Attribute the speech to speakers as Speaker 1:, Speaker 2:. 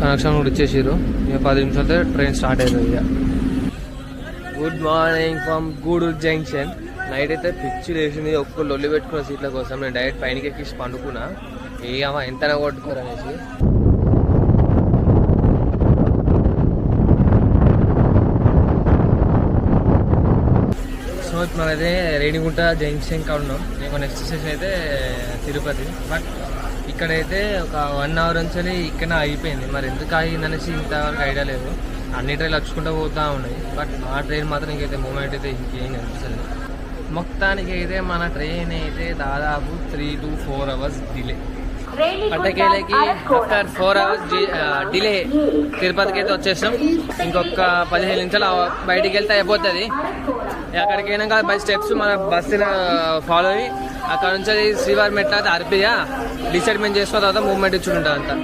Speaker 1: Connection కూడా ఇచ్చేసారు. ఇక 10 నిమిషాలతో ట్రైన్ స్టార్ట్ అవుతుంది. ఇక good morning from Gudur junction. Night అయితే పిచ్చి లేచింది. ఒక్క లొల్లి పెట్టుకున్న సీట్ల కోసం నేను డైరెక్ట్ పైనకి ఎక్కిసి పండుకున్నా. ఏమో ఎంతనా కొట్టుకోరు అనేసి. సో ఇప్పుడు మనైతే రేణిగుంట జంక్షన్ కా ఉన్నాం. నేను నెక్స్ట్ స్టేషన్ అయితే తిరుపతి. బట్ ఇక్కడైతే ఒక 1 అవర్ నుంచి ఇక్కడ అయిపోయింది. మరి ఎందుకు అయిందనేసి ఇంతవరకు ఐడియా లేదు. అన్ని ట్రైన్లు వచ్చుకుంటూ పోతూ ఉన్నాయి. బట్ మా ట్రైన్ మాత్రం ఇంకైతే మూమెంట్ అయితే ఇంకేం కనిపిస్తుంది. మొత్తానికి అయితే మన ట్రైన్ అయితే దాదాపు 3 to 4 అవర్స్ డిలే. పట్టకేలకి ఆఫ్టర్ 4 అవర్స్ డిలే తిరుపతికి అయితే వచ్చేసాం. ఇంకొక 15 నిమిషాలు బయటికి వెళ్తే అయిపోతుంది. అక్కడికి అయినాక బై స్టెప్స్ మన బస్సుని ఫాలో అయ్యి అక్కడ నుంచి శ్రీవారి మెట్ల అయితే అర్పియా డిసైడ్మెంట్ చేసుకున్న తర్వాత మూవ్మెంట్ ఇచ్చుకుంటాం అంతా.